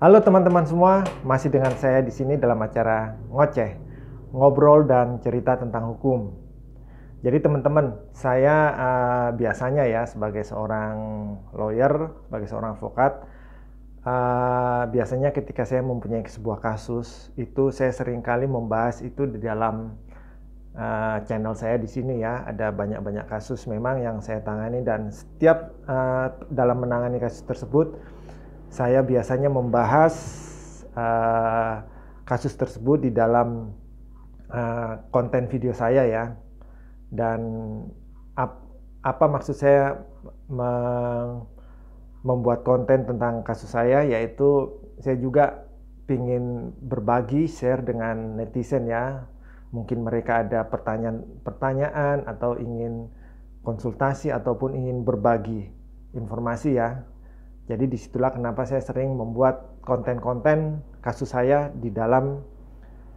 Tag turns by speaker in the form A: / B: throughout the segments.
A: Halo teman-teman semua, masih dengan saya di sini dalam acara Ngoceh, ngobrol dan cerita tentang hukum. Jadi teman-teman, saya biasanya ya sebagai seorang lawyer, sebagai seorang advokat, biasanya ketika saya mempunyai sebuah kasus, itu saya seringkali membahas itu di dalam channel saya di sini ya. Ada banyak-banyak kasus memang yang saya tangani, dan setiap dalam menangani kasus tersebut, saya biasanya membahas kasus tersebut di dalam konten video saya ya. Dan apa maksud saya membuat konten tentang kasus saya, yaitu saya juga ingin berbagi, share dengan netizen ya. Mungkin mereka ada pertanyaan atau ingin konsultasi ataupun ingin berbagi informasi ya. Jadi disitulah kenapa saya sering membuat konten-konten kasus saya di dalam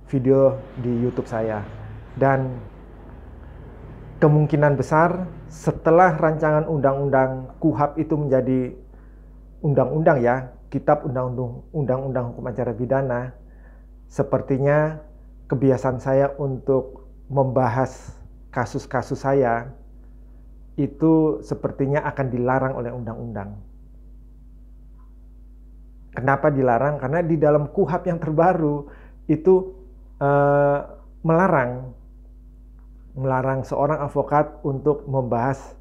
A: video di YouTube saya. Dan kemungkinan besar setelah rancangan undang-undang KUHP itu menjadi undang-undang ya, Kitab Undang-Undang Hukum Acara Pidana, sepertinya kebiasaan saya untuk membahas kasus-kasus saya itu sepertinya akan dilarang oleh undang-undang. Kenapa dilarang? Karena di dalam KUHP yang terbaru itu melarang seorang advokat untuk membahas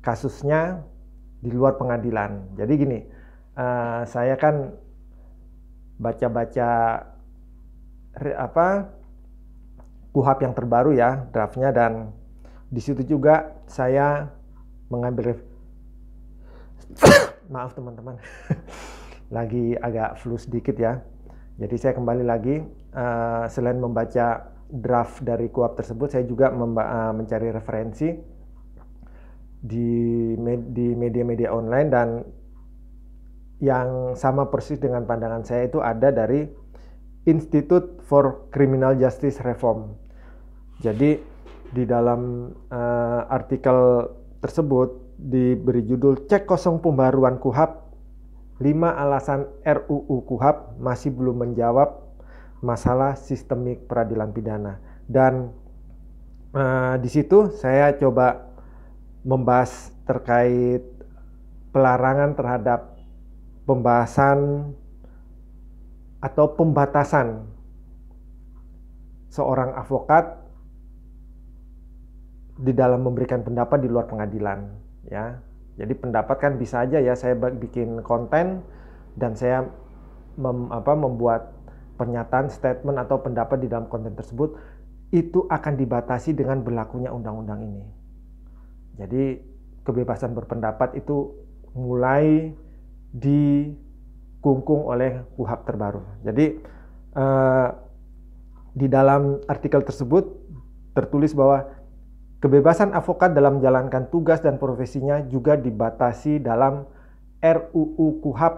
A: kasusnya di luar pengadilan. Jadi gini, saya kan baca-baca KUHP yang terbaru ya, draftnya, dan di situ juga saya mengambil maaf teman-teman. Lagi agak flu sedikit ya. Jadi saya kembali lagi, selain membaca draft dari KUHP tersebut, saya juga mencari referensi di media-media online, dan yang sama persis dengan pandangan saya itu ada dari Institute for Criminal Justice Reform. Jadi di dalam artikel tersebut diberi judul "Cek Kosong Pembaruan KUHP, 5 alasan RUU KUHP masih belum menjawab masalah sistemik peradilan pidana." Dan di situ saya coba membahas terkait pelarangan terhadap pembahasan atau pembatasan seorang advokat di dalam memberikan pendapat di luar pengadilan ya. Jadi pendapat kan bisa aja ya, saya bikin konten dan saya membuat pernyataan, statement atau pendapat di dalam konten tersebut, itu akan dibatasi dengan berlakunya undang-undang ini. Jadi kebebasan berpendapat itu mulai dikungkung oleh KUHP terbaru. Jadi di dalam artikel tersebut tertulis bahwa kebebasan advokat dalam menjalankan tugas dan profesinya juga dibatasi dalam RUU KUHP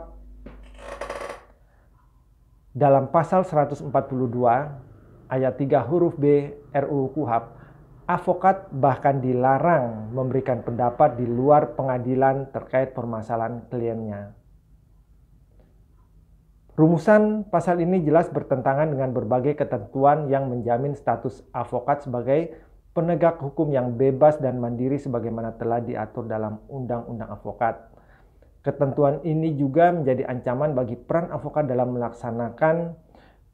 A: dalam pasal 142 ayat 3 huruf B RUU KUHP. Advokat bahkan dilarang memberikan pendapat di luar pengadilan terkait permasalahan kliennya. Rumusan pasal ini jelas bertentangan dengan berbagai ketentuan yang menjamin status advokat sebagai penegak hukum yang bebas dan mandiri sebagaimana telah diatur dalam Undang-Undang Advokat. Ketentuan ini juga menjadi ancaman bagi peran advokat dalam melaksanakan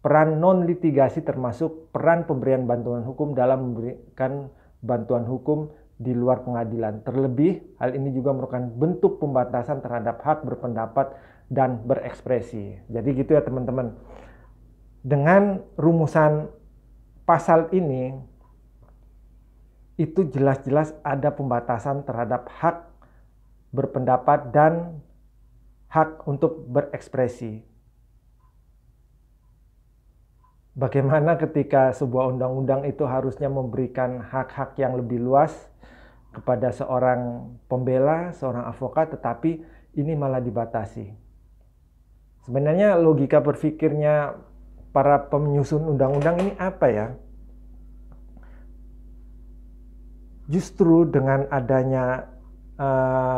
A: peran non-litigasi, termasuk peran pemberian bantuan hukum dalam memberikan bantuan hukum di luar pengadilan. Terlebih, hal ini juga merupakan bentuk pembatasan terhadap hak berpendapat dan berekspresi. Jadi gitu ya teman-teman. Dengan rumusan pasal ini, itu jelas-jelas ada pembatasan terhadap hak berpendapat dan hak untuk berekspresi. Bagaimana ketika sebuah undang-undang itu harusnya memberikan hak-hak yang lebih luas kepada seorang pembela, seorang advokat, tetapi ini malah dibatasi. Sebenarnya logika berpikirnya para penyusun undang-undang ini apa ya? Justru dengan adanya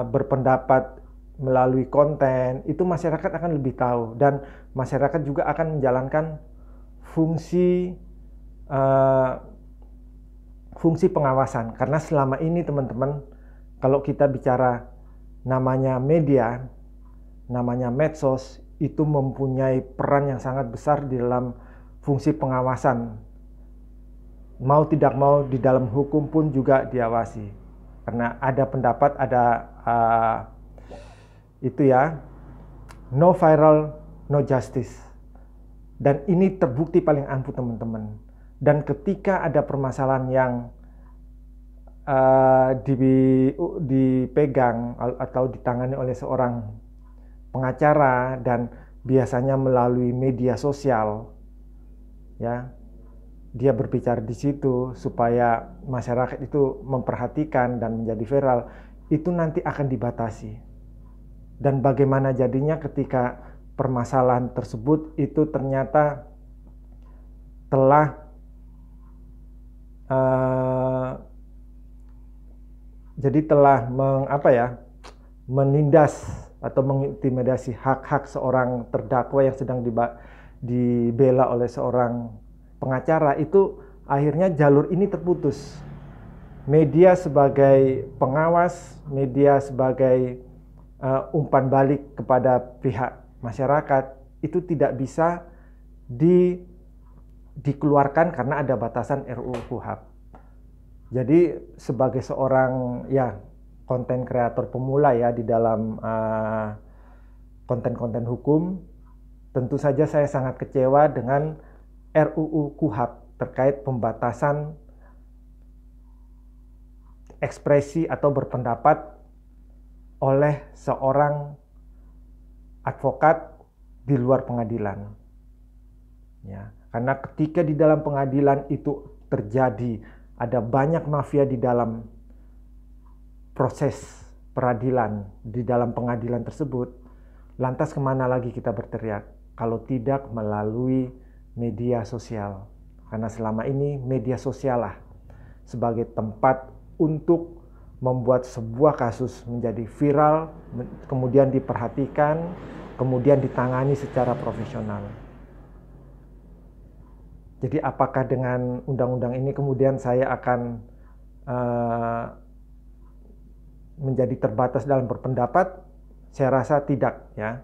A: berpendapat melalui konten, itu masyarakat akan lebih tahu, dan masyarakat juga akan menjalankan fungsi pengawasan. Karena selama ini teman-teman, kalau kita bicara namanya media, namanya medsos, itu mempunyai peran yang sangat besar di dalam fungsi pengawasan. Mau tidak mau di dalam hukum pun juga diawasi. Karena ada pendapat, ada itu ya, no viral, no justice. Dan ini terbukti paling ampuh teman-teman. Dan ketika ada permasalahan yang dipegang atau ditangani oleh seorang pengacara, dan biasanya melalui media sosial, ya, dia berbicara di situ supaya masyarakat itu memperhatikan dan menjadi viral, itu nanti akan dibatasi. Dan bagaimana jadinya ketika permasalahan tersebut itu ternyata telah menindas atau mengintimidasi hak-hak seorang terdakwa yang sedang dibela oleh seorang pengacara, itu akhirnya jalur ini terputus. Media sebagai pengawas, media sebagai umpan balik kepada pihak masyarakat, itu tidak bisa dikeluarkan karena ada batasan RUU KUHP. Jadi sebagai seorang konten kreator pemula ya di dalam konten-konten hukum, tentu saja saya sangat kecewa dengan RUU KUHP terkait pembatasan ekspresi atau berpendapat oleh seorang advokat di luar pengadilan. Ya, karena ketika di dalam pengadilan itu terjadi, ada banyak mafia di dalam proses peradilan, di dalam pengadilan tersebut, lantas kemana lagi kita berteriak kalau tidak melalui media sosial? Karena selama ini media sosial lah sebagai tempat untuk membuat sebuah kasus menjadi viral, kemudian diperhatikan, kemudian ditangani secara profesional. Jadi apakah dengan undang-undang ini kemudian saya akan menjadi terbatas dalam berpendapat? Saya rasa tidak ya,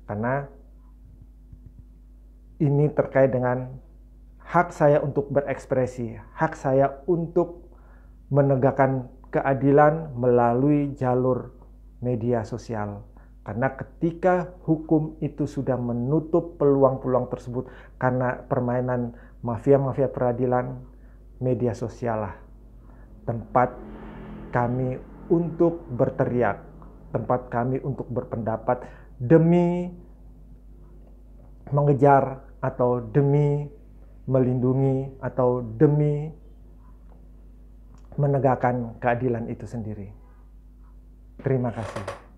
A: karena ini terkait dengan hak saya untuk berekspresi, hak saya untuk menegakkan keadilan melalui jalur media sosial. Karena ketika hukum itu sudah menutup peluang-peluang tersebut karena permainan mafia-mafia peradilan, media sosial lah tempat kami untuk berteriak, tempat kami untuk berpendapat demi mengejar atau demi melindungi atau demi menegakkan keadilan itu sendiri. Terima kasih.